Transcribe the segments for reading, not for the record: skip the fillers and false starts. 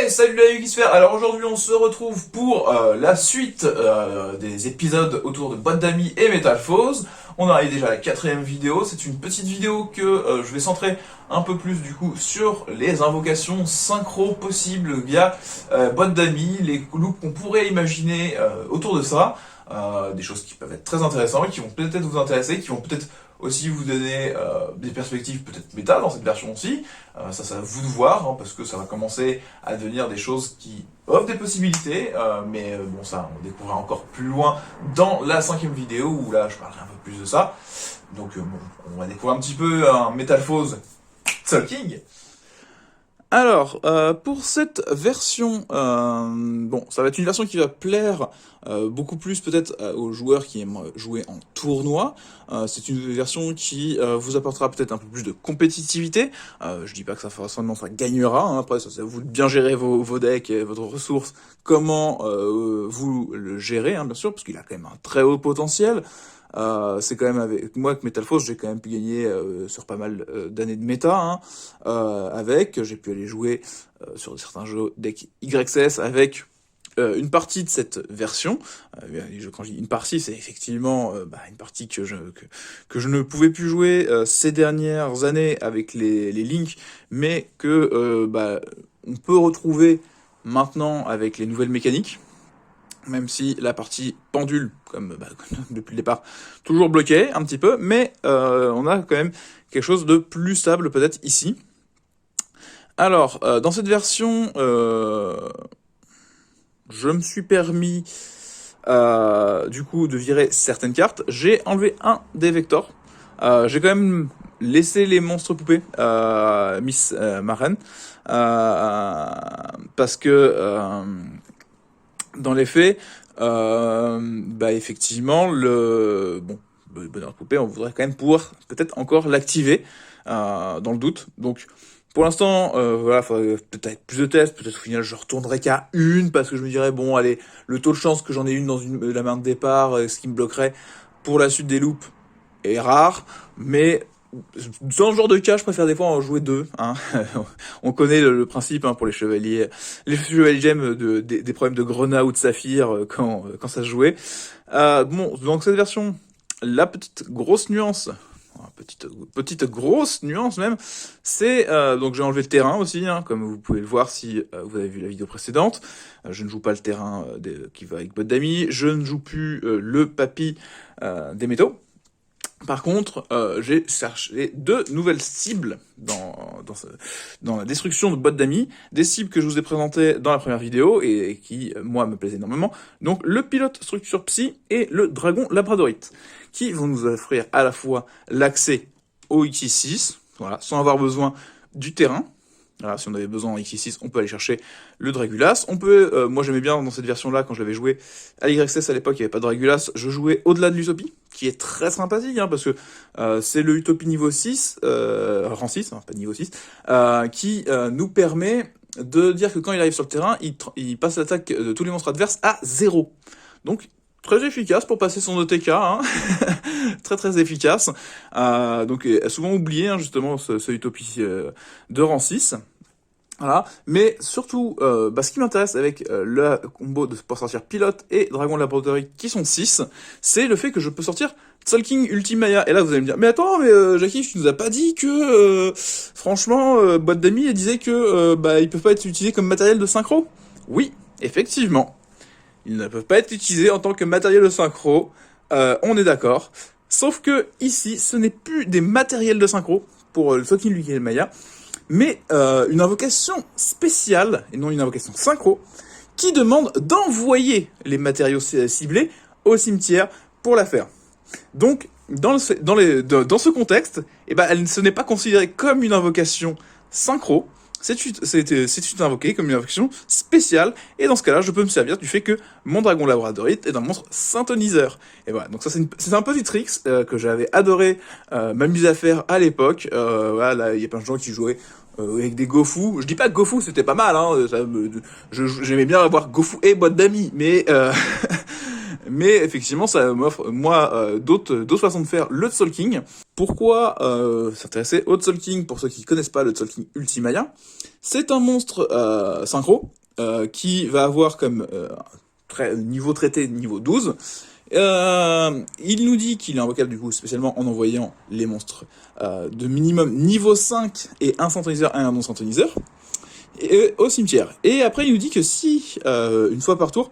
Hey, salut la Yugisphère. Alors aujourd'hui on se retrouve pour la suite des épisodes autour de Boîte d'amis et Métalphose. On arrive déjà à la 4e vidéo. C'est une petite vidéo que je vais centrer un peu plus du coup sur les invocations synchro possibles via Boîte d'amis, les loops qu'on pourrait imaginer autour de ça. Des choses qui peuvent être très intéressantes, qui vont peut-être vous intéresser, qui vont peut-être aussi vous donner des perspectives peut-être méta dans cette version aussi. Ça c'est à vous de voir, hein, parce que ça va commencer à devenir des choses qui offrent des possibilités, mais bon ça on découvrira encore plus loin dans la 5e vidéo où là je parlerai un peu plus de ça. Donc bon, on va découvrir un petit peu un Métalphose Talking. Alors, pour cette version, bon, ça va être une version qui va plaire beaucoup plus peut-être aux joueurs qui aiment jouer en tournoi. C'est une version qui vous apportera peut-être un peu plus de compétitivité. Je dis pas que ça forcément ça gagnera, hein. Après ça c'est à vous de bien gérer vos decks et votre ressource, comment vous le gérez, hein, bien sûr, parce qu'il a quand même un très haut potentiel. C'est quand même avec moi que Métalphose, j'ai quand même pu gagner sur pas mal d'années de méta, hein, j'ai pu aller jouer sur certains jeux deck YCS avec une partie de cette version. Quand je dis une partie, c'est effectivement une partie que je ne pouvais plus jouer ces dernières années avec les links, mais que on peut retrouver maintenant avec les nouvelles mécaniques. Même si la partie pendule, comme depuis le départ, toujours bloquée un petit peu, mais on a quand même quelque chose de plus stable peut-être ici. Alors, dans cette version, je me suis permis du coup de virer certaines cartes. J'ai enlevé un des vectors. J'ai quand même laissé les monstres poupées, Miss Maren, parce que dans les faits, effectivement, le bonheur poupée, on voudrait quand même pouvoir peut-être encore l'activer dans le doute. Donc, pour l'instant, voilà, faudrait peut-être plus de tests. Peut-être au final, je retournerai qu'à une parce que je me dirais bon, allez, le taux de chance que j'en ai une dans la main de départ, ce qui me bloquerait pour la suite des loops est rare, mais dans ce genre de cas, je préfère des fois en jouer deux. Hein. On connaît le principe, hein, pour les chevaliers gemmes des problèmes de grenat ou de saphir quand ça se jouait. Bon, donc cette version, la petite grosse nuance, petite grosse nuance même, c'est donc j'ai enlevé le terrain aussi, hein, comme vous pouvez le voir si vous avez vu la vidéo précédente. Je ne joue pas le terrain qui va avec Boîte d'amis, je ne joue plus le papy des métaux. Par contre, j'ai cherché deux nouvelles cibles dans la destruction de Boîte d'amis, des cibles que je vous ai présentées dans la première vidéo et qui, moi, me plaisaient énormément. Donc, le pilote structure psy et le dragon labradorite, qui vont nous offrir à la fois l'accès au X6, voilà, sans avoir besoin du terrain. Voilà, si on avait besoin en X6, on peut aller chercher le Dragulas. On peut, moi j'aimais bien dans cette version-là, quand je l'avais joué à l'YXS à l'époque, il n'y avait pas de Dragulas, je jouais au-delà de l'Utopie, qui est très sympathique, hein, parce que c'est le Utopie niveau 6, rang 6, hein, pas niveau 6, qui nous permet de dire que quand il arrive sur le terrain, il passe l'attaque de tous les monstres adverses à 0. Donc, très efficace pour passer son OTK, hein. Très très efficace. Donc souvent oublié, hein, justement ce Utopie de rang 6. Voilà. Mais surtout, ce qui m'intéresse avec le combo pour sortir pilote et dragon laboratory qui sont 6, c'est le fait que je peux sortir Tzolk'in Ultimaya. Et là vous allez me dire, mais attends, mais Jackie, tu nous as pas dit que franchement Boîte d'amis elle disait que ils peuvent pas être utilisés comme matériel de synchro? Oui, effectivement. Ils ne peuvent pas être utilisés en tant que matériel de synchro, on est d'accord. Sauf que ici, ce n'est plus des matériels de synchro pour le Tzolk'in Ultimaya, mais une invocation spéciale, et non une invocation synchro, qui demande d'envoyer les matériaux ciblés au cimetière pour la faire. Donc, dans ce contexte, ce n'est pas considéré comme une invocation synchro, c'est une invoquée comme une invocation spéciale, et dans ce cas-là, je peux me servir du fait que mon dragon labradorite est un monstre synthoniseur. Et voilà, donc ça c'est un petit trick que j'avais adoré m'amuser à faire à l'époque. Voilà, il y a plein de gens qui jouaient avec des Gofu. Je dis pas que Gofu c'était pas mal, hein, j'aimais bien avoir Gofu et Boîte d'amis, mais Mais effectivement, ça m'offre, moi, d'autres façons de faire le Soul King. Pourquoi s'intéresser au Soul King, pour ceux qui connaissent pas le Soul King Ultimaya? C'est un monstre synchro qui va avoir comme niveau traité niveau 12. Il nous dit qu'il est invocable du coup spécialement en envoyant les monstres de minimum niveau 5 et un synthoniseur et un non synthoniseur au cimetière. Et après il nous dit que si une fois par tour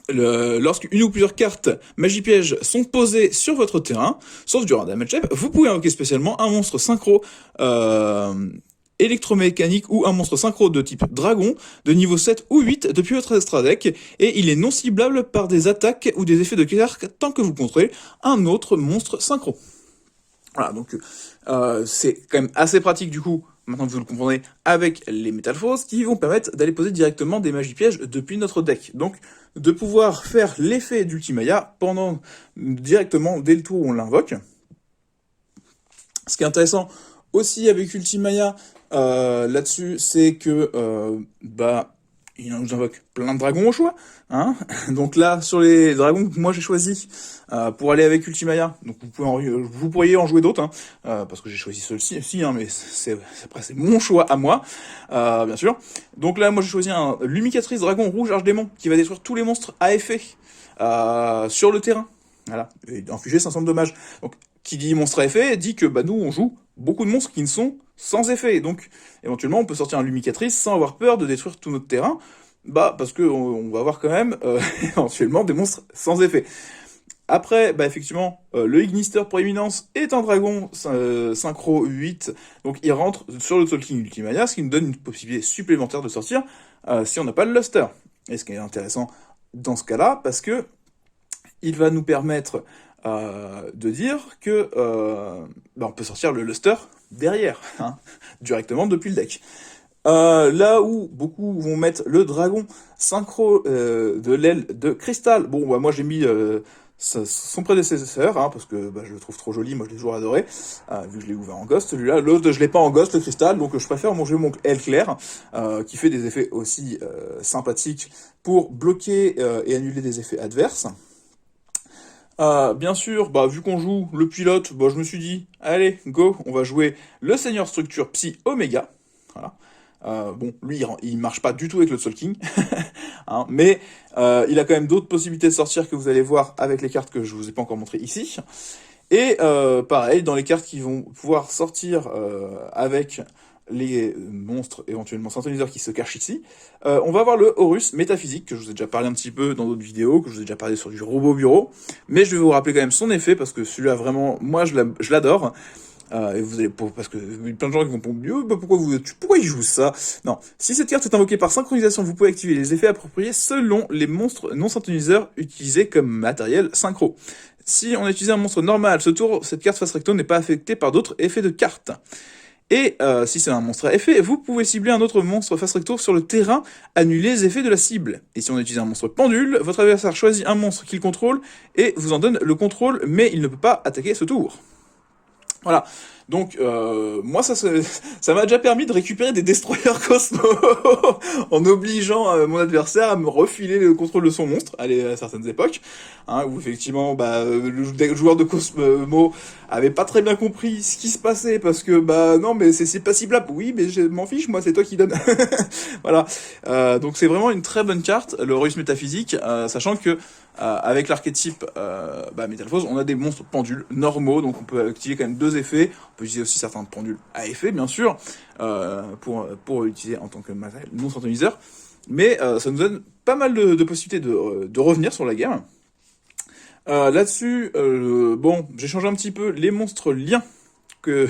lorsqu'une ou plusieurs cartes magie piège sont posées sur votre terrain, sauf durant un damage check, vous pouvez invoquer spécialement un monstre synchro électromécanique ou un monstre synchro de type dragon de niveau 7 ou 8 depuis votre extra deck, et il est non ciblable par des attaques ou des effets de cartes tant que vous contrôlez un autre monstre synchro. Voilà, donc c'est quand même assez pratique du coup, maintenant que vous le comprenez, avec les Metal Force, qui vont permettre d'aller poser directement des magies pièges depuis notre deck. Donc de pouvoir faire l'effet d'Ultimaya directement dès le tour où on l'invoque. Ce qui est intéressant aussi avec Ultimaya là-dessus, c'est que il nous invoque plein de dragons au choix, hein. Donc là, sur les dragons que moi j'ai choisi pour aller avec Ultimaya, donc vous pourriez en jouer d'autres, hein, parce que j'ai choisi celui-ci aussi, hein, mais c'est mon choix à moi, bien sûr. Donc là, moi j'ai choisi un Lumicatrice Dragon Rouge Arche-Démon qui va détruire tous les monstres à effet sur le terrain. Voilà, et infliger 500 de dommages. Donc, qui dit monstre à effet dit que nous on joue beaucoup de monstres qui ne sont sans effet. Donc éventuellement on peut sortir un Lumicatrice sans avoir peur de détruire tout notre terrain, parce que on va avoir quand même éventuellement des monstres sans effet. Après, effectivement, le Ignister Proéminence est un dragon synchro 8, donc il rentre sur le Soul King Ultimaya, ce qui nous donne une possibilité supplémentaire de sortir si on n'a pas le Luster. Et ce qui est intéressant dans ce cas-là, parce que il va nous permettre de dire que on peut sortir le Luster derrière, hein, directement depuis le deck. Là où beaucoup vont mettre le dragon synchro de l'aile de cristal, moi j'ai mis son prédécesseur, hein, parce que je le trouve trop joli, moi je l'ai toujours adoré, vu que je l'ai ouvert en Ghost, celui-là, l'autre je l'ai pas en Ghost, le cristal, donc je préfère jouer mon aile claire, qui fait des effets aussi sympathiques pour bloquer et annuler des effets adverses. Bien sûr, vu qu'on joue le pilote, je me suis dit, allez, go, on va jouer le Seigneur Structure Psy Omega. Voilà. Lui, il marche pas du tout avec le Soul King, hein, mais il a quand même d'autres possibilités de sortir que vous allez voir avec les cartes que je vous ai pas encore montrées ici. Et pareil, dans les cartes qui vont pouvoir sortir avec les monstres éventuellement synthoniseurs qui se cachent ici, on va avoir le Horus métaphysique, que je vous ai déjà parlé un petit peu dans d'autres vidéos, que je vous ai déjà parlé sur du robot bureau, mais je vais vous rappeler quand même son effet, parce que celui-là vraiment, moi je l'adore. Et vous allez, parce que plein de gens qui vont dire pourquoi ils jouent ça? Non. Si cette carte est invoquée par synchronisation, vous pouvez activer les effets appropriés selon les monstres non synthoniseurs utilisés comme matériel synchro. Si on utilise un monstre normal ce tour, cette carte face recto n'est pas affectée par d'autres effets de cartes. Et si c'est un monstre à effet, vous pouvez cibler un autre monstre face recto sur le terrain, annuler les effets de la cible. Et si on utilise un monstre pendule, votre adversaire choisit un monstre qu'il contrôle et vous en donne le contrôle, mais il ne peut pas attaquer ce tour. Voilà. Donc, moi, ça m'a déjà permis de récupérer des destroyers Cosmo en obligeant mon adversaire à me refiler le contrôle de son monstre à certaines époques, hein, où effectivement, le joueur de Cosmo avait pas très bien compris ce qui se passait, parce que, non, mais c'est pas ciblable. Oui, mais je m'en fiche, moi, c'est toi qui donne. Voilà. Donc, c'est vraiment une très bonne carte, le Horus métaphysique, sachant que avec l'archétype Metal Force, on a des monstres pendules normaux, donc on peut activer quand même deux effets. On peut utiliser aussi certains pendules à effet, bien sûr, pour utiliser en tant que matériel non synthoniseur. Mais ça nous donne pas mal de possibilités de revenir sur la game. Là-dessus, j'ai changé un petit peu les monstres liens que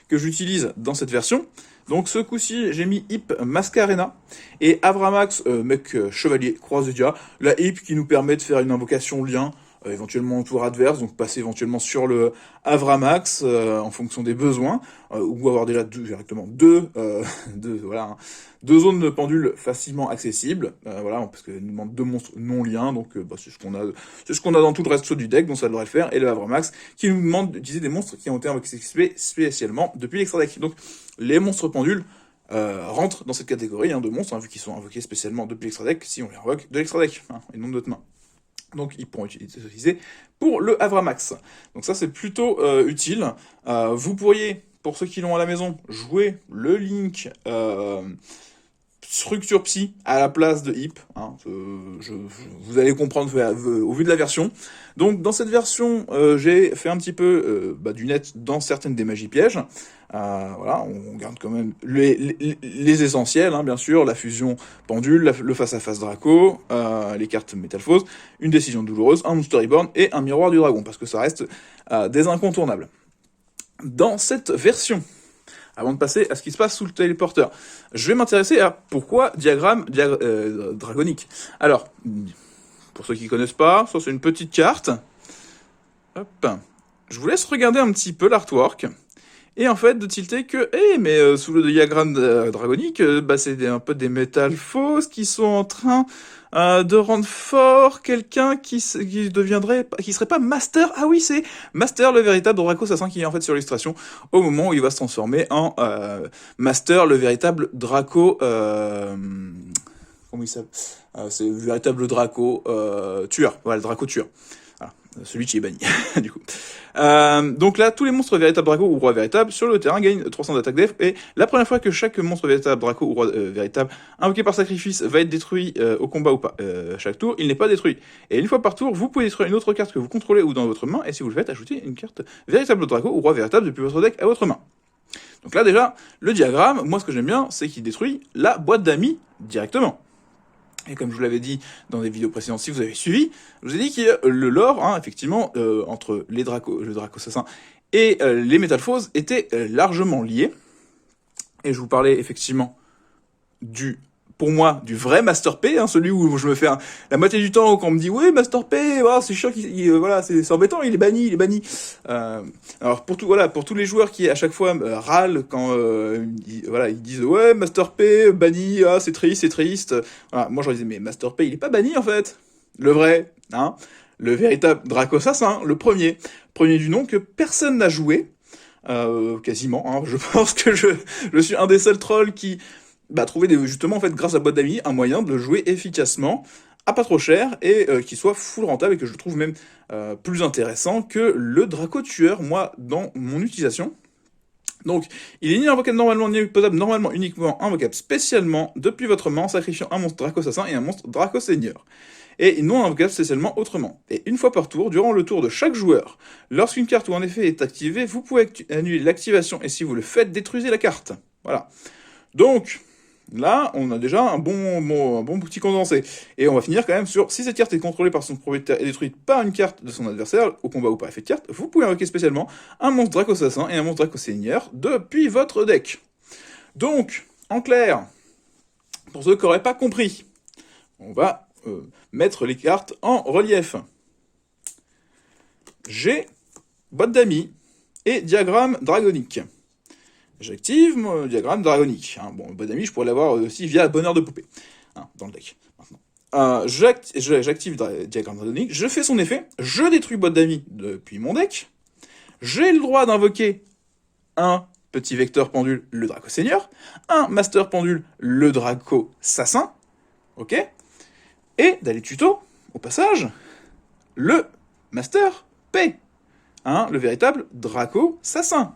j'utilise dans cette version. Donc ce coup-ci, j'ai mis Hip Mascarena et Avramax, Chevalier Croix-de-Dia. La Hip qui nous permet de faire une invocation lien, éventuellement au tour adverse, donc passer éventuellement sur le Avramax en fonction des besoins, ou avoir déjà directement deux zones de pendule facilement accessibles, parce que nous demande deux monstres non liens, donc c'est ce qu'on a dans tout le reste du deck, donc ça devrait le faire, et le Avramax qui nous demande d'utiliser des monstres qui ont été invoqués spécialement depuis l'extra deck. Donc les monstres pendules, rentrent dans cette catégorie de monstres, vu qu'ils sont invoqués spécialement depuis l'extra deck, si on les invoque de l'extra deck, et non de notre main. Donc ils pourront être utilisés pour le Avramax. Donc ça c'est plutôt utile. Vous pourriez, pour ceux qui l'ont à la maison, jouer le Link Structure Psy à la place de Hip. Vous allez comprendre au vu de la version. Donc dans cette version, j'ai fait un petit peu du net dans certaines des magies pièges. Voilà, on garde quand même les essentiels, bien sûr, la fusion pendule, le face-à-face Draco, les cartes métamorphoses, une décision douloureuse, un Monster Reborn et un miroir du dragon, parce que ça reste des incontournables. Dans cette version, avant de passer à ce qui se passe sous le téléporteur, je vais m'intéresser à pourquoi diagramme dragonique. Alors, pour ceux qui ne connaissent pas, ça c'est une petite carte. Hop. Je vous laisse regarder un petit peu l'artwork. Et en fait, de tilter que, mais sous le diagramme dragonique, c'est un peu des métals fausses qui sont en train de rendre fort quelqu'un qui serait pas Master. Ah oui, c'est Master, le véritable Draco Assassin, qui est en fait sur l'illustration au moment où il va se transformer en Master, le véritable Draco. Comment il s'appelle c'est le véritable Draco tueur. Voilà, le Draco tueur. Voilà, celui qui est banni, du coup. Donc là, tous les monstres véritables Draco ou roi véritable sur le terrain gagnent 300 d'attaque def, et la première fois que chaque monstre véritable Draco ou roi véritable invoqué par sacrifice va être détruit au combat ou pas, chaque tour, il n'est pas détruit. Et une fois par tour, vous pouvez détruire une autre carte que vous contrôlez ou dans votre main, et si vous le faites, ajoutez une carte véritable Draco ou roi véritable depuis votre deck à votre main. Donc là déjà, le diagramme, moi ce que j'aime bien, c'est qu'il détruit la boîte d'amis directement. Et comme je vous l'avais dit dans des vidéos précédentes, si vous avez suivi, je vous ai dit que le lore, effectivement, entre le Draco Assassin et les Métamorphoses était largement lié. Et je vous parlais effectivement pour moi, du vrai Master P, celui où je me fais la moitié du temps quand on me dit ouais Master P, c'est chiant, c'est embêtant, il est banni. Alors pour tous les joueurs qui à chaque fois râlent quand ils disent ouais Master P banni, c'est triste. Voilà, moi je leur disais mais Master P il est pas banni en fait, le vrai, le véritable Draco Assassin, le premier du nom que personne n'a joué. Quasiment, je pense que je suis un des seuls trolls qui trouver justement en fait grâce à Boîte d'Amis un moyen de le jouer efficacement à pas trop cher et qui soit full rentable et que je trouve même plus intéressant que le Draco tueur moi dans mon utilisation. Donc il est ni invocable normalement ni posable normalement, uniquement invocable spécialement depuis votre main en sacrifiant un monstre Draco Assassin et un monstre Draco Seigneur. Et non invocable spécialement autrement. Et une fois par tour, durant le tour de chaque joueur, lorsqu'une carte ou un effet est activé, vous pouvez annuler l'activation et si vous le faites, détruisez la carte. Voilà. Donc, là, on a déjà un bon petit condensé. Et on va finir quand même sur, si cette carte est contrôlée par son propriétaire et détruite par une carte de son adversaire, au combat ou par effet de carte, vous pouvez invoquer spécialement un monstre Draco Assassin et un monstre Draco Seigneur depuis votre deck. Donc, en clair, pour ceux qui n'auraient pas compris, on va mettre les cartes en relief. J'ai boîte d'amis et diagramme dragonique. J'active mon diagramme dragonique. Boîte d'amis, je pourrais l'avoir aussi via bonheur de poupée. Dans le deck, maintenant. J'active diagramme dragonique, je fais son effet, je détruis boîte d'amis depuis mon deck. J'ai le droit d'invoquer un petit vecteur pendule, le Draco Seigneur, un master pendule, le Draco Assassin, ok, et d'aller tuto, au passage, le Master P, le véritable Draco Assassin.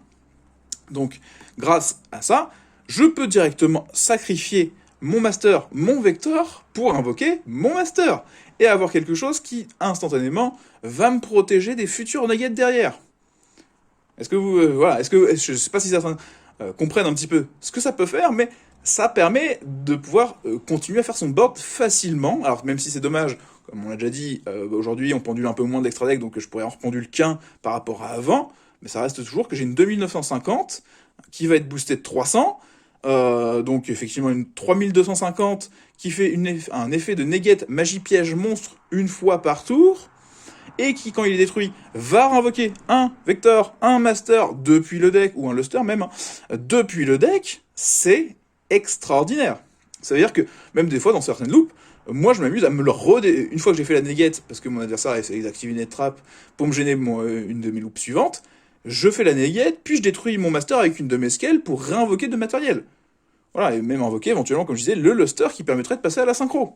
Donc, grâce à ça, je peux directement sacrifier mon Master, mon Vecteur, pour invoquer mon Master, et avoir quelque chose qui, instantanément, va me protéger des futurs nuggets derrière. Est-ce que je sais pas si certains comprennent un petit peu ce que ça peut faire, mais ça permet de pouvoir continuer à faire son board facilement. Alors même si c'est dommage, comme on l'a déjà dit, aujourd'hui on pendule un peu moins d'extra deck, donc je pourrais en rependule qu'un par rapport à avant, mais ça reste toujours que j'ai une 2950 qui va être boostée de 300, donc effectivement une 3250 qui fait un effet de negate magie piège monstre une fois par tour, et qui, quand il est détruit, va invoquer un Vector, un Master depuis le deck, ou un Luster même, depuis le deck. C'est extraordinaire. Ça veut dire que, même des fois, dans certaines loupes, moi je m'amuse à me le une fois que j'ai fait la negate, parce que mon adversaire a essayé d'activer une trap pour me gêner une de mes loupes suivantes, je fais la negate, puis je détruis mon Master avec une de mes scales pour réinvoquer de matériel. Voilà, et même invoquer éventuellement, comme je disais, le Luster qui permettrait de passer à la synchro.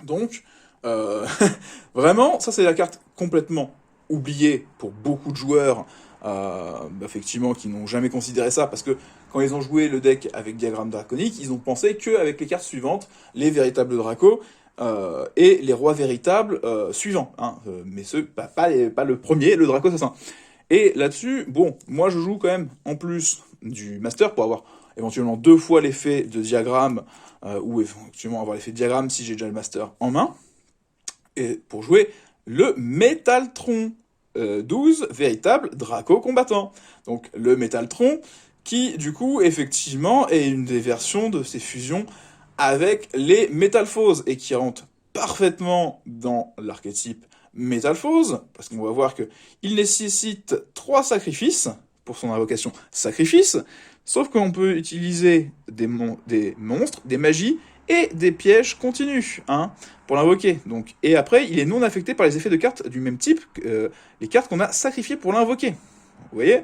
Donc, vraiment, ça c'est la carte complètement oubliée pour beaucoup de joueurs, effectivement, qui n'ont jamais considéré ça, parce que quand ils ont joué le deck avec Diagramme Draconique, ils ont pensé qu'avec les cartes suivantes, les véritables Dracos, et les rois véritables suivants, hein, mais pas le premier, le Draco Assassin. Et là-dessus, bon, moi je joue quand même, en plus du Master, pour avoir éventuellement 2 fois l'effet de diagramme, ou éventuellement avoir l'effet de diagramme si j'ai déjà le Master en main, et pour jouer le Métaltron 12, véritable Draco combattant. Donc le Métaltron, qui du coup, effectivement, est une des versions de ces fusions avec les Métalphoses, et qui rentre parfaitement dans l'archétype Métalphose, parce qu'on va voir que il nécessite 3 sacrifices pour son invocation sacrifice, sauf qu'on peut utiliser des monstres, des magies et des pièges continus, hein, pour l'invoquer. Donc, et après, il est non affecté par les effets de cartes du même type que les cartes qu'on a sacrifiées pour l'invoquer. Vous voyez?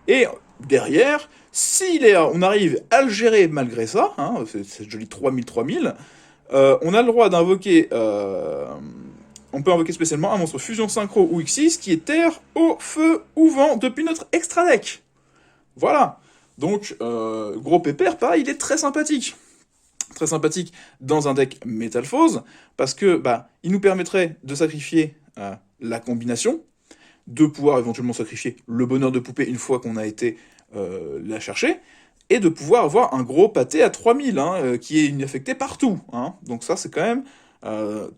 Et derrière, on arrive à le gérer malgré ça, hein, cette jolie 3000-3000, on a le droit d'invoquer... on peut invoquer spécialement un monstre fusion synchro ou X6 qui est terre, eau, feu ou vent depuis notre extra deck. Voilà. Donc, gros pépère, pareil, il est très sympathique. Très sympathique dans un deck Métalphose, parce que il nous permettrait de sacrifier la combinaison, de pouvoir éventuellement sacrifier le bonheur de poupée une fois qu'on a été la chercher, et de pouvoir avoir un gros pâté à 3000, hein, qui est inaffecté partout. Hein. Donc ça, c'est quand même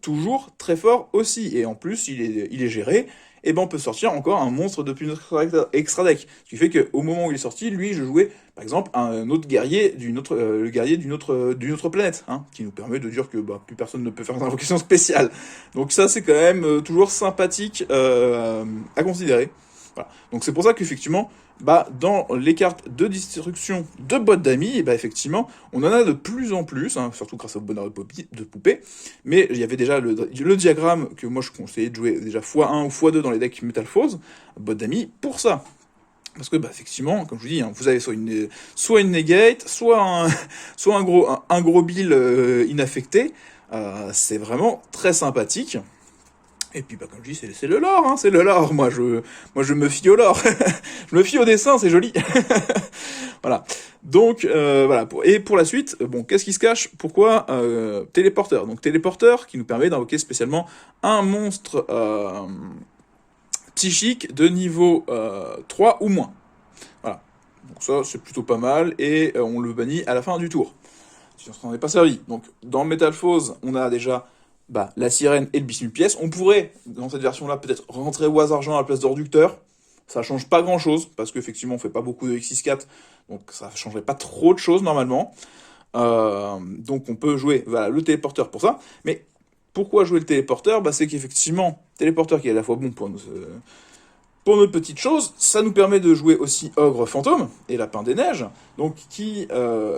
toujours très fort aussi. Et en plus, il est géré, et on peut sortir encore un monstre depuis notre extra deck. Ce qui fait qu'au moment où il est sorti, lui, je jouais, par exemple, un autre guerrier le guerrier d'une autre planète, hein, qui nous permet de dire que plus personne ne peut faire d'invocation spéciale. Donc ça, c'est quand même toujours sympathique à considérer. Voilà. Donc c'est pour ça qu'effectivement, dans les cartes de destruction de boîtes d'amis, effectivement, on en a de plus en plus, hein, surtout grâce au bonheur de poupée, mais il y avait déjà le diagramme que moi je conseillais de jouer déjà x1 ou x2 dans les decks Métalphose, boîte d'amis, pour ça. Parce que, effectivement, comme je vous dis, hein, vous avez soit une negate, soit un gros bill inaffecté, c'est vraiment très sympathique. Et puis, comme je dis, c'est le lore, hein, c'est le lore. Moi, je me fie au lore. Je me fie au dessin, c'est joli. Voilà. Donc, voilà. Et pour la suite, qu'est-ce qui se cache? Pourquoi téléporteur? Donc, téléporteur qui nous permet d'invoquer spécialement un monstre psychique de niveau 3 ou moins. Voilà. Donc ça, c'est plutôt pas mal. Et on le bannit à la fin du tour. Si on s'en est pas servi. Donc, dans Métalphose, on a déjà... la sirène et le bismuth-pièce. On pourrait, dans cette version-là, peut-être rentrer Oise Argent à la place d'Orducteur. Ça change pas grand-chose, parce qu'effectivement, on fait pas beaucoup de X6-4, donc ça changerait pas trop de choses, normalement. Donc on peut jouer le téléporteur pour ça. Mais pourquoi jouer le téléporteur? C'est qu'effectivement, téléporteur qui est à la fois bon pour notre petite chose, ça nous permet de jouer aussi Ogre Fantôme et Lapin des Neiges, donc qui,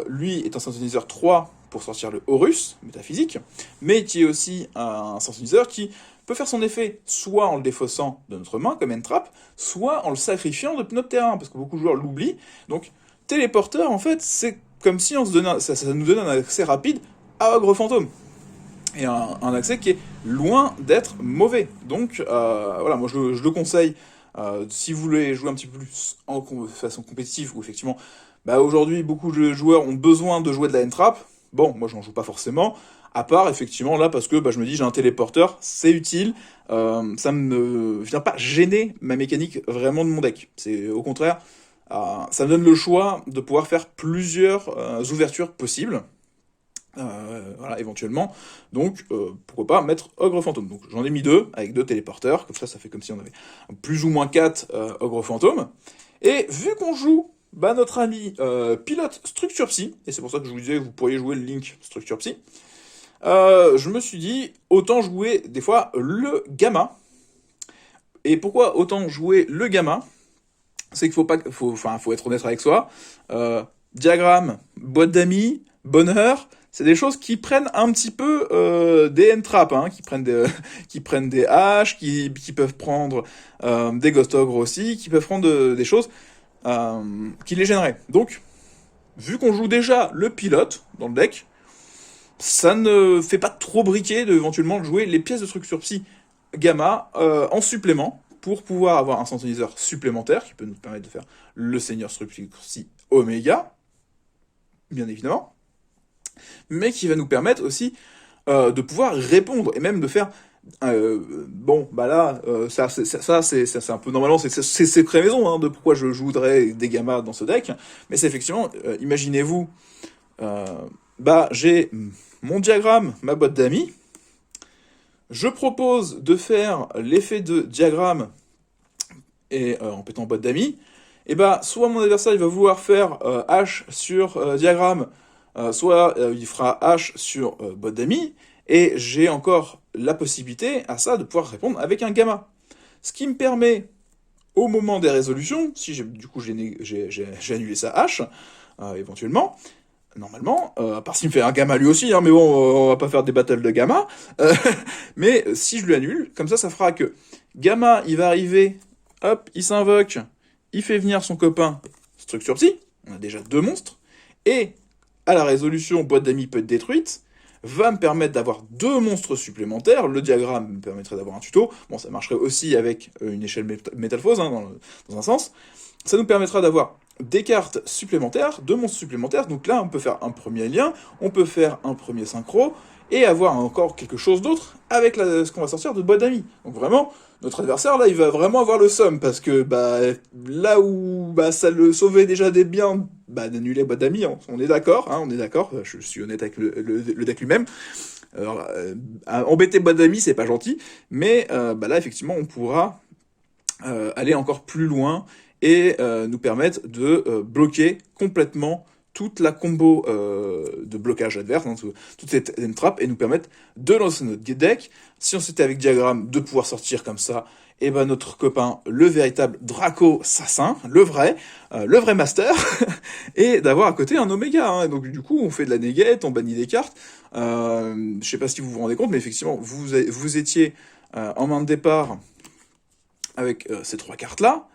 lui, est un synthétiseur 3 pour sortir le Horus, métaphysique, mais qui est aussi un synthétiseur qui peut faire son effet soit en le défaussant de notre main, comme Entrap, soit en le sacrifiant de notre terrain, parce que beaucoup de joueurs l'oublient. Donc, téléporteur, en fait, c'est comme si on se donnait ça nous donne un accès rapide à Ogre Fantôme. Et un accès qui est loin d'être mauvais. Donc, voilà, moi je le conseille. Si vous voulez jouer un petit peu plus en façon compétitive, où effectivement, aujourd'hui, beaucoup de joueurs ont besoin de jouer de la N-Trap. Bon, moi, j'en joue pas forcément. À part, effectivement, là, parce que je me dis, j'ai un téléporteur, c'est utile. Ça ne vient pas gêner ma mécanique vraiment de mon deck. C'est au contraire, ça me donne le choix de pouvoir faire plusieurs ouvertures possibles. Voilà, éventuellement. Donc, pourquoi pas mettre Ogre Fantôme. Donc, j'en ai mis 2, avec 2 téléporteurs. Comme ça fait comme si on avait plus ou moins 4 Ogre Fantôme. Et vu qu'on joue notre ami pilote Structure Psy, et c'est pour ça que je vous disais que vous pourriez jouer le Link Structure Psy, je me suis dit, autant jouer des fois le Gamma. Et pourquoi autant jouer le Gamma? C'est qu'il faut être honnête avec soi. Diagramme, boîte d'amis, bonheur, c'est des choses qui prennent un petit peu des N-Trap, hein, qui prennent des haches, qui peuvent prendre des Ghost Ogre aussi, qui peuvent prendre des choses qui les gêneraient. Donc, vu qu'on joue déjà le pilote dans le deck, ça ne fait pas trop briquer de éventuellement jouer les pièces de structure psy gamma en supplément pour pouvoir avoir un synthoniseur supplémentaire qui peut nous permettre de faire le seigneur structure psy oméga, bien évidemment, mais qui va nous permettre aussi de pouvoir répondre et même de faire bon bah là ça c'est un peu normalement c'est secret maison hein, de pourquoi je jouerais des gammas dans ce deck, mais c'est effectivement imaginez-vous euh, bah j'ai mon diagramme, ma boîte d'amis, je propose de faire l'effet de diagramme et en pétant boîte d'amis, et bah soit mon adversaire il va vouloir faire H sur diagramme, soit il fera H sur boîte d'amis, et j'ai encore la possibilité à ça de pouvoir répondre avec un gamma. Ce qui me permet, au moment des résolutions, si du coup j'ai annulé ça H, éventuellement, normalement, à part s'il me fait un gamma lui aussi, hein, mais bon, on va pas faire des battles de gamma, mais si je lui annule, comme ça fera que gamma, il va arriver, hop, il s'invoque, il fait venir son copain structure psy, on a déjà 2 monstres, et à la résolution, boîte d'amis peut être détruite, va me permettre d'avoir 2 monstres supplémentaires, le diagramme me permettrait d'avoir un tuto, bon ça marcherait aussi avec une échelle métalphose, hein, dans un sens, ça nous permettra d'avoir des cartes supplémentaires, 2 monstres supplémentaires, donc là on peut faire un premier lien, on peut faire un premier synchro, et avoir encore quelque chose d'autre avec ce qu'on va sortir de boîte d'amis. Donc vraiment, notre adversaire là il va vraiment avoir le somme, parce que bah, là où bah, ça le sauvait déjà des biens, bah, d'annuler boîte d'amis, on est d'accord, hein, on est d'accord, je suis honnête avec le deck lui-même. Alors, embêter boîte d'amis c'est pas gentil, mais bah, là effectivement on pourra aller encore plus loin et nous permettre de bloquer complètement toute la combo de blocage adverse, hein, toute cette entrap, et nous permettre de lancer notre deck. Si on s'était avec diagramme, de pouvoir sortir comme ça, et ben notre copain, le véritable Draco Sassin, le vrai master, et d'avoir à côté un Oméga. Hein. Donc du coup, on fait de la negate, on bannit des cartes. Je sais pas si vous vous rendez compte, mais effectivement, vous étiez en main de départ avec ces 3 cartes-là.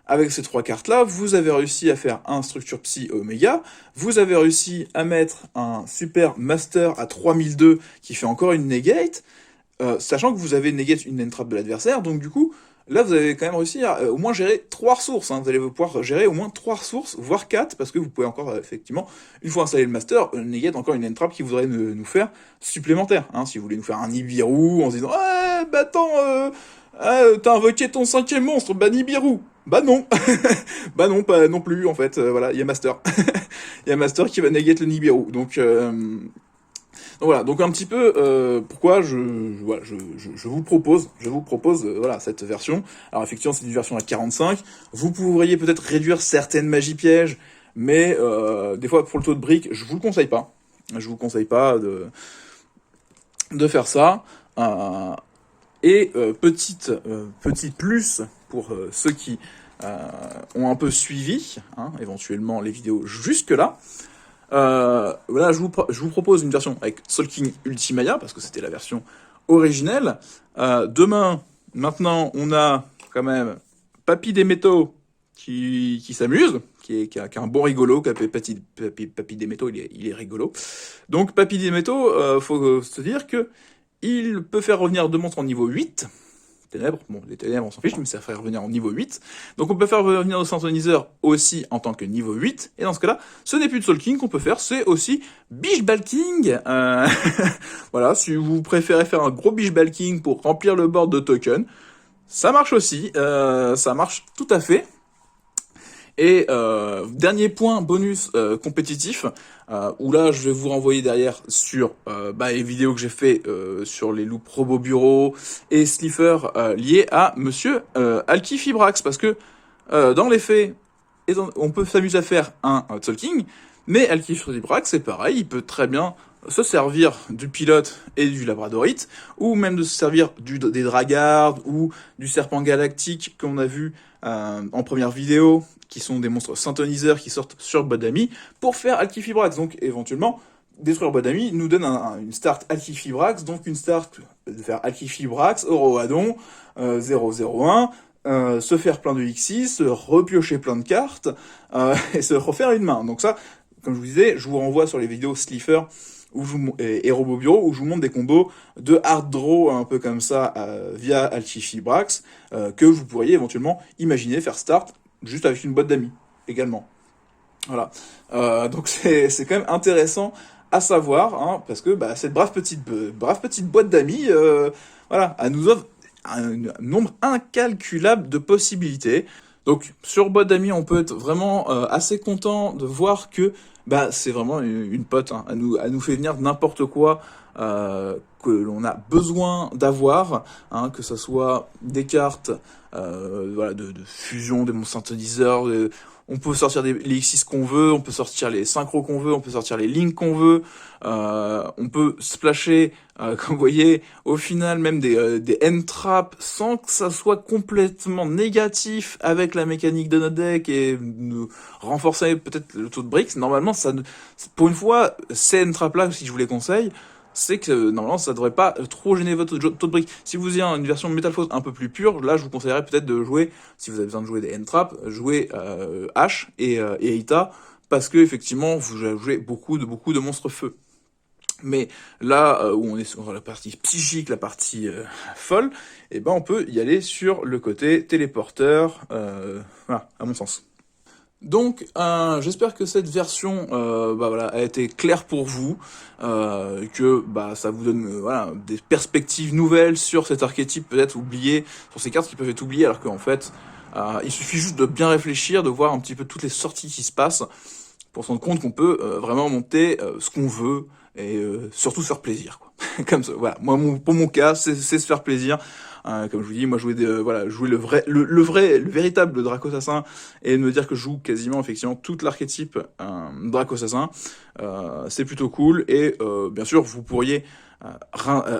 Avec ces 3 cartes-là, vous avez réussi à faire un structure psy oméga, vous avez réussi à mettre un super master à 3002 qui fait encore une negate, sachant que vous avez negate une entrap de l'adversaire, donc du coup, là vous avez quand même réussi à au moins gérer 3 ressources, hein. Vous allez pouvoir gérer au moins 3 ressources, voire 4, parce que vous pouvez encore, effectivement, une fois installé le master, negate encore une entrap qui voudrait nous faire supplémentaire, hein. Si vous voulez nous faire un Nibiru en se disant « Ah, bah attends, t'as invoqué ton 5e monstre, bah Nibiru !» Bah non, bah non, pas non plus en fait. Voilà, il y a Master, il y a Master qui va negate le Nibiru. Donc voilà, donc un petit peu pourquoi voilà, je vous propose, voilà cette version. Alors effectivement, c'est une version à 45. Vous pourriez peut-être réduire certaines magies pièges, mais des fois pour le taux de briques, je vous le conseille pas. Je vous conseille pas de faire ça. Et petit plus pour ceux qui ont un peu suivi, hein, éventuellement les vidéos jusque-là. Voilà, je vous propose une version avec Soul King Ultimaya, parce que c'était la version originelle. Maintenant, on a quand même Papy des Métaux qui s'amuse, qui a un bon rigolo. Papy des Métaux, il est rigolo. Donc Papy des Métaux, faut se dire que il peut faire revenir 2 monstres en niveau 8. Ténèbres, bon, les ténèbres on s'en fiche, mais ça ferait revenir en niveau 8. Donc on peut faire revenir le synthoniseur aussi en tant que niveau 8. Et dans ce cas-là, ce n'est plus de Soul King qu'on peut faire, c'est aussi Bish-Balking. Voilà, si vous préférez faire un gros Bish-Balking pour remplir le board de tokens, ça marche aussi, ça marche tout à fait. Et dernier point bonus compétitif, où là je vais vous renvoyer derrière sur les vidéos que j'ai fait sur les loups Robo Bureau et Slifer liés à Monsieur Alki Fibrax, parce que dans les faits, on peut s'amuser à faire un Soul King, mais Alki Fibrax c'est pareil, il peut très bien se servir du pilote et du labradorite, ou même de se servir des dragards ou du serpent galactique qu'on a vu en première vidéo, qui sont des monstres synthoniseurs qui sortent sur Bodami, pour faire Alki-Fibrax. Donc éventuellement, détruire Bodami nous donne une start Alki-Fibrax, donc une start de faire Alki-Fibrax, Oroadon, 001, se faire plein de X6, repiocher plein de cartes, et se refaire une main. Donc ça, comme je vous disais, je vous renvoie sur les vidéos Slifer et Robo Bureau où je vous montre des combos de hard draw un peu comme ça via Altifibrax que vous pourriez éventuellement imaginer faire start juste avec une boîte d'amis également. Voilà. Donc c'est quand même intéressant à savoir, hein, parce que bah, cette brave petite boîte d'amis, voilà, elle nous offre un nombre incalculable de possibilités. Donc sur boîte d'amis, on peut être vraiment assez content de voir que bah, c'est vraiment une pote, hein. Elle nous fait venir n'importe quoi que l'on a besoin d'avoir, hein, que ce soit des cartes voilà, de fusion, des monstres synthétiseurs, on peut sortir les X6 qu'on veut, on peut sortir les synchros qu'on veut, on peut sortir les links qu'on veut, on peut splasher, comme vous voyez, au final même des end-traps sans que ça soit complètement négatif avec la mécanique de notre deck et nous renforcer peut-être le taux de bricks. Normalement, pour une fois, ces end-traps là, si je vous les conseille, c'est que normalement ça devrait pas trop gêner votre taux de brick. Si vous avez une version Metal Force un peu plus pure, là je vous conseillerais peut-être de jouer, si vous avez besoin de jouer des end-traps, jouer H et Eita, parce que effectivement vous jouez beaucoup de monstres feu. Mais là où on est sur la partie psychique, la partie folle, et ben on peut y aller sur le côté téléporteur, voilà, à mon sens. Donc, j'espère que cette version bah, voilà, a été claire pour vous, que bah, ça vous donne voilà, des perspectives nouvelles sur cet archétype peut-être oublié, sur ces cartes qui peuvent être oubliées, alors qu'en fait, il suffit juste de bien réfléchir, de voir un petit peu toutes les sorties qui se passent, pour se rendre compte qu'on peut vraiment monter ce qu'on veut, et surtout se faire plaisir, quoi. Comme ça, voilà. Moi, pour mon cas, c'est se faire plaisir. Comme je vous dis, moi jouer voilà, jouer le véritable Draco Assassin et me dire que je joue quasiment effectivement toute l'archétype Draco Assassin, c'est plutôt cool. Et bien sûr, vous pourriez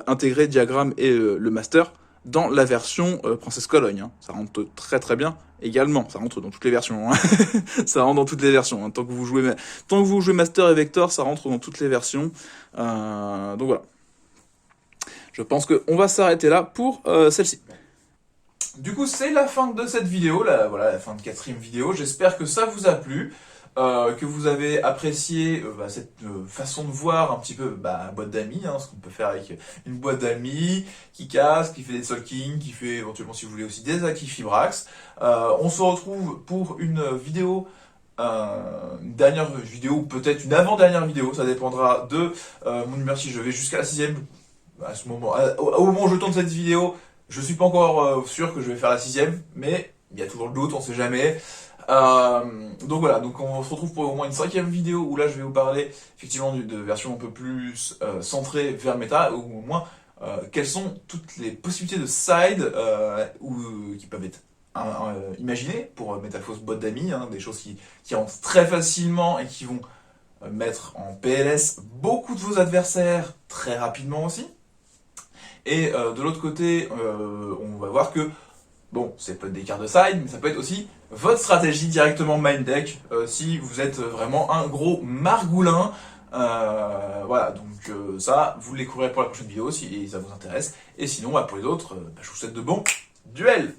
intégrer Diagramme et le Master dans la version Princesse Cologne, hein. Ça rentre très très bien également, ça rentre dans toutes les versions, hein. Ça rentre dans toutes les versions, hein. Tant que vous jouez Master et Vector, ça rentre dans toutes les versions. Donc voilà. Je pense qu'on va s'arrêter là pour celle-ci. Du coup, c'est la fin de cette vidéo, voilà, la fin de 4e vidéo. J'espère que ça vous a plu, que vous avez apprécié bah, cette façon de voir un petit peu bah, boîte d'amis, hein, ce qu'on peut faire avec une boîte d'amis qui casse, qui fait des Soul King, qui fait éventuellement, si vous voulez, aussi des Akifibrax. On se retrouve pour une vidéo, une dernière vidéo, ou peut-être une avant-dernière vidéo, ça dépendra de mon numéro si je vais jusqu'à la 6e. À ce moment, au moment où je tourne cette vidéo, je suis pas encore sûr que je vais faire la 6e, mais il y a toujours le doute, on sait jamais. Donc voilà, donc on se retrouve pour au moins une 5e vidéo où là je vais vous parler effectivement de versions un peu plus centrées vers méta, ou au moins quelles sont toutes les possibilités de side qui peuvent être imaginées pour Metal Force boîte d'amis, hein, des choses qui rentrent très facilement et qui vont mettre en PLS beaucoup de vos adversaires très rapidement aussi. Et de l'autre côté, on va voir que, bon, c'est peut être des cartes de side, mais ça peut être aussi votre stratégie directement main deck, si vous êtes vraiment un gros margoulin. Voilà, donc ça, vous le découvrirez pour la prochaine vidéo si ça vous intéresse. Et sinon, bah, pour les autres, bah, je vous souhaite de bons duels!